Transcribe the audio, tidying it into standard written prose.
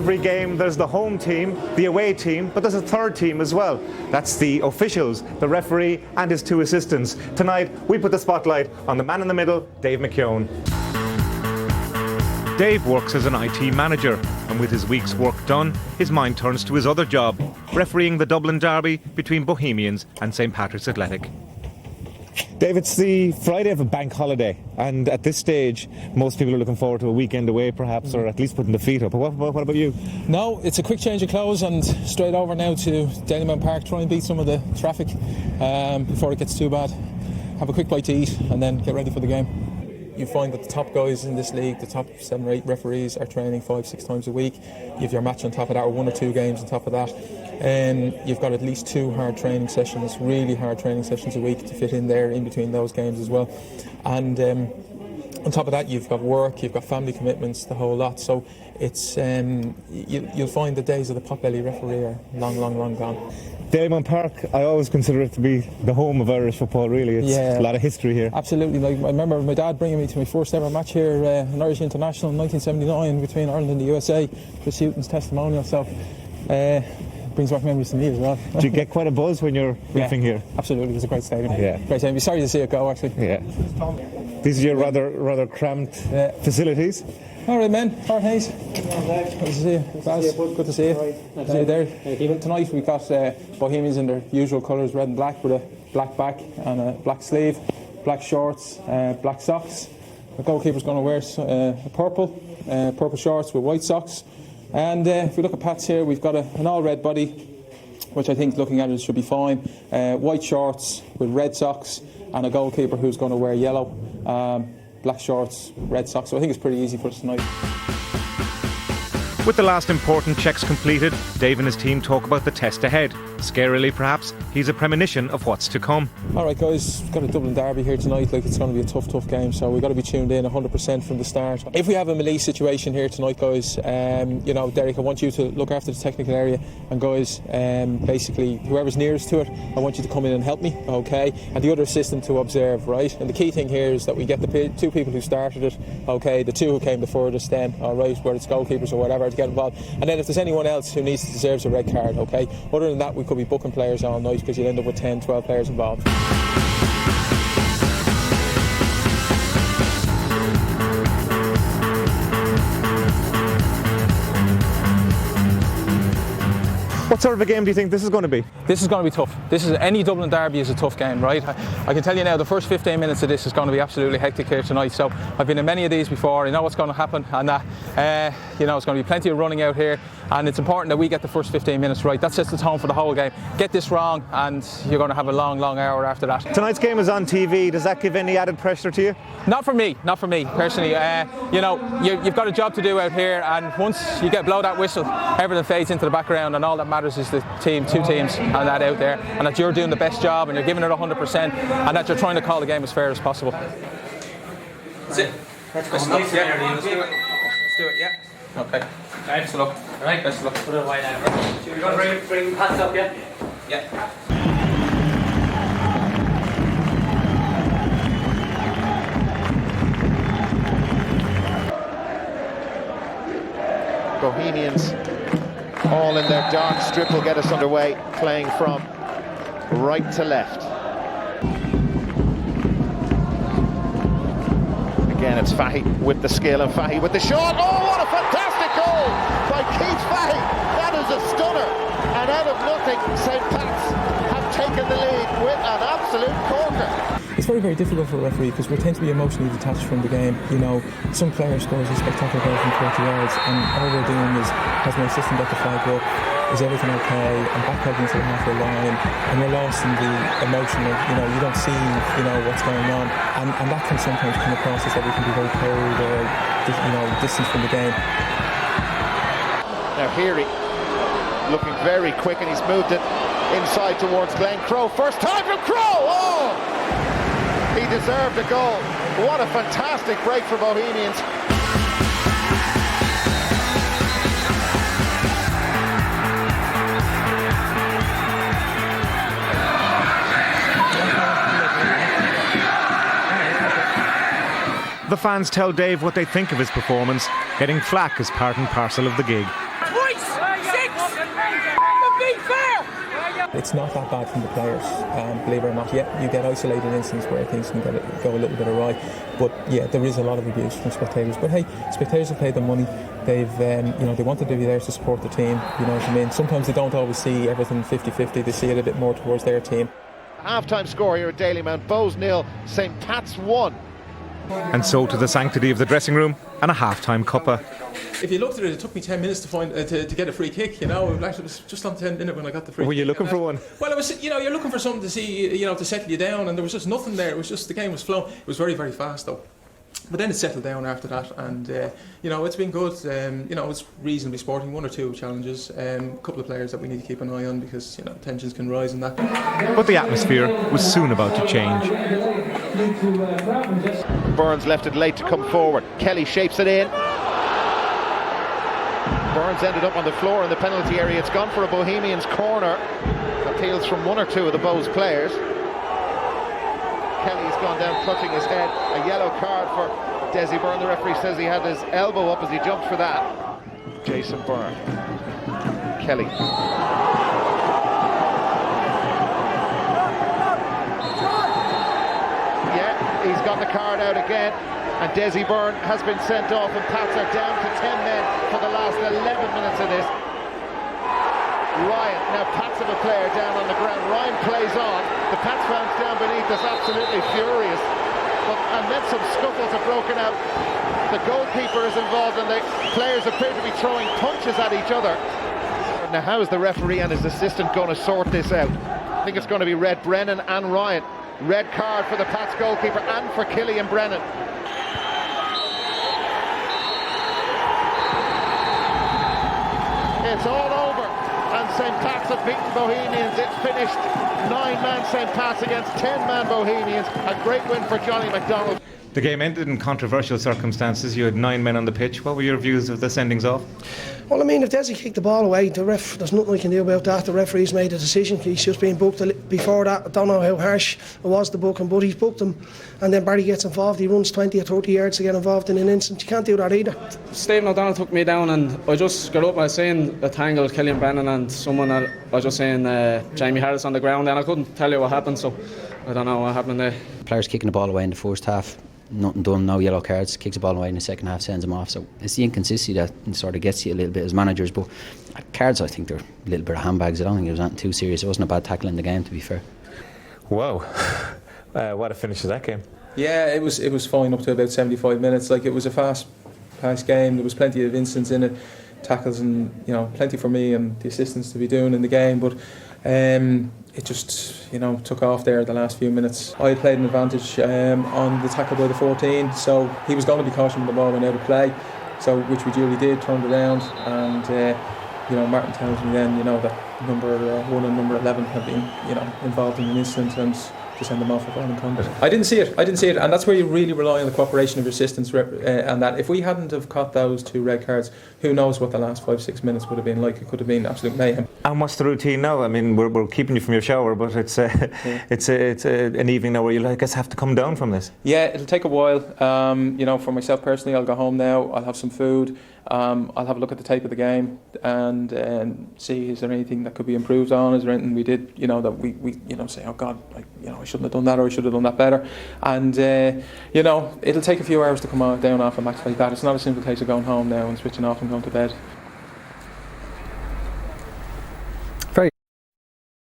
every game there's the home team, the away team, but there's a third team as well. That's the officials, the referee and his two assistants. Tonight we put the spotlight on the man in the middle, Dave McKeown. Dave works as an IT manager, and with his week's work done, his mind turns to his other job, refereeing the Dublin derby between Bohemians and St Patrick's Athletic. Dave, it's the Friday of a bank holiday, and at this stage most people are looking forward to a weekend away perhaps, or at least putting the feet up. But what about you? No, it's a quick change of clothes and straight over now to Dalymount Park, try and beat some of the traffic before it gets too bad. Have a quick bite to eat and then get ready for the game. You find that the top guys in this league, the top 7 or 8 referees, are training 5-6 times a week. You have your match on top of that, or 1 or 2 games on top of that. You've got at least 2 hard training sessions, really hard training sessions a week to fit in there in between those games as well. And on top of that, you've got work, you've got family commitments, the whole lot. So it's you'll find the days of the potbelly referee are long gone. Dalymount Park, I always consider it to be the home of Irish football, really. It's a lot of history here. Absolutely. Like, I remember my dad bringing me to my first ever match here, an Irish International in 1979 between Ireland and the USA, Chris Houghton's testimonial, so brings back memories to me as well. Do you get quite a buzz when you're riffing here? Absolutely, it was a great stadium. Yeah. Great stadium. Sorry to see it go, actually. Yeah. These are your rather cramped facilities. All right, men. All right, Hayes. Good to see you. Baz, good to see you. Good to see you there. Tonight we've got Bohemians in their usual colours, red and black, with a black back and a black sleeve, black shorts, black socks. The goalkeeper's going to wear purple shorts with white socks. And if we look at Pat's here, we've got an all-red body, which I think, looking at it, should be fine. White shorts with red socks, and a goalkeeper who's going to wear yellow. Black shorts, red socks, so I think it's pretty easy for us tonight. With the last important checks completed, Dave and his team talk about the test ahead. Scarily perhaps, he's a premonition of what's to come. Alright guys, we've got a Dublin derby here tonight. It's going to be a tough game, so we've got to be tuned in 100% from the start. If we have a melee situation here tonight, guys, Derek, I want you to look after the technical area, and guys, basically whoever's nearest to it, I want you to come in and help me, okay? And the other assistant to observe, right? And the key thing here is that we get the 2 people who started it, okay, the 2 who came the furthest then, alright, whether it's goalkeepers or whatever, to get involved. And then if there's anyone else who deserves a red card, okay? Other than that, we could be booking players all night, because you'll end up with 10, 12 players involved. What sort of a game do you think this is going to be? This is going to be tough. Any Dublin derby is a tough game, right? I can tell you now, the first 15 minutes of this is going to be absolutely hectic here tonight. So I've been in many of these before. I know what's going to happen, and it's going to be plenty of running out here. And it's important that we get the first 15 minutes right. That sets the tone for the whole game. Get this wrong, and you're going to have a long hour after that. Tonight's game is on TV. Does that give any added pressure to you? Not for me personally. You've got a job to do out here, and once you blow that whistle, everything fades into the background, and all that matters is the 2 teams and that out there, and that you're doing the best job and you're giving it 100%, and that you're trying to call the game as fair as possible. That's it. Let's do it, yeah. Okay. Best of luck. Alright, best of luck. Put it wide out. You're going to bring Pats up, yeah? Yeah. Bohemians all in their dark strip will get us underway, playing from right to left. Again, it's Fahy with the skill, and Fahy with the shot. Oh, what a fantastic goal by Keith Fahy. That is a stunner. And out of nothing, St Pat's have taken the lead with an absolute corker. It's very, very difficult for a referee, because we tend to be emotionally detached from the game. You know, some player scores a spectacular goal from 30 yards, and all we're doing is, has my assistant got the flag up, is everything okay, and backpedaling to the halfway line, and you're lost in the emotion of, you don't see, what's going on, and that can sometimes come across as that we can be very cold or, distant from the game. Now Heary looking very quick, and he's moved it inside towards Glenn Crowe. First time from Crowe! Oh! He deserved a goal. What a fantastic break for Bohemians. The fans tell Dave what they think of his performance. Getting flack is part and parcel of the gig. It's not that bad from the players, believe it or not. Yeah, you get isolated incidents where things can go a little bit awry, but yeah, there is a lot of abuse from spectators. But hey, spectators have paid their money. They've, they wanted to be there to support the team. You know what I mean? Sometimes they don't always see everything 50-50. They see it a bit more towards their team. Half-time score here at Dalymount: Bows 0, St Pat's 1. And so to the sanctity of the dressing room and a half-time cuppa. If you looked at it, it took me 10 minutes to find to get a free kick. You know, it was just on 10 minutes when I got the free kick. Were you looking for one? Well, it was. You're looking for something to see, to settle you down, and there was just nothing there. It was just the game was flowing. It was very, very fast though. But then it settled down after that, and it's been good. It's reasonably sporting. 1 or 2 challenges, a couple of players that we need to keep an eye on because tensions can rise and that. But the atmosphere was soon about to change. Burns left it late to come forward. Kelly shapes it in. Burns ended up on the floor in the penalty area. It's gone for a Bohemians corner. Appeals from 1 or 2 of the Bows players. Kelly's gone down clutching his head. A yellow card for Desi Byrne. The referee says he had his elbow up as he jumped for that. Jason Byrne. Kelly. Yeah, he's got the card out again. And Desi Byrne has been sent off, and Pats are down to 10 men for the last 11 minutes of this. Ryan, now Pats have a player down on the ground. Ryan plays on. The Pats fans down beneath is absolutely furious. And then some scuffles have broken out. The goalkeeper is involved, and the players appear to be throwing punches at each other. Now, how is the referee and his assistant going to sort this out? I think it's going to be red Brennan and Ryan. Red card for the Pats goalkeeper and for Killian Brennan. It's all over, and St Pat's have beaten Bohemians. It's finished 9-man St Pat's against 10-man Bohemians. A great win for Johnny McDonald. The game ended in controversial circumstances. You had 9 men on the pitch. What were your views of the sendings off? Well, I mean, if Desi kicked the ball away, there's nothing we can do about that. The referee's made a decision. He's just been booked before that. I don't know how harsh it was to book him, but he's booked him. And then Barry gets involved. He runs 20 or 30 yards to get involved in an instant. You can't do that either. Stephen O'Donnell took me down, and I just got up and I was saying a tangle, Killian Brennan and someone. I was just saying Jamie Harris on the ground, and I couldn't tell you what happened, so I don't know what happened there. Players kicking the ball away in the first half. Nothing done, no yellow cards, kicks the ball away in the second half, sends them off. So it's the inconsistency that sort of gets you a little bit as managers. But cards, I think they're a little bit of handbags. I don't think it was anything too serious. It wasn't a bad tackle in the game, to be fair. Wow. What a finish to that game. Yeah, it was fine up to about 75 minutes. Like, it was a fast-paced game. There was plenty of incidents in it, tackles, and plenty for me and the assistants to be doing in the game. But it just took off there the last few minutes. I had played an advantage on the tackle by the 14, so he was going to be cautioned with the ball when out of play, so which we duly did, turned it around, and Martin tells me then that number 1 and number 11 have been involved in an incident, and to send them off for violent conduct. I didn't see it, and that's where you really rely on the cooperation of your assistants, and that if we hadn't have caught those 2 red cards, who knows what the last 5-6 minutes would have been like. It could have been absolute mayhem. And what's the routine now? I mean, we're keeping you from your shower, but it's an evening now where you have to come down from this. Yeah, it'll take a while. For myself personally, I'll go home now. I'll have some food. I'll have a look at the tape of the game and see, is there anything that could be improved on? Is there anything we did, that we say, oh God, I shouldn't have done that, or I should have done that better. And it'll take a few hours to come down off a match like that. It's not a simple case of going home now and switching off and going to bed.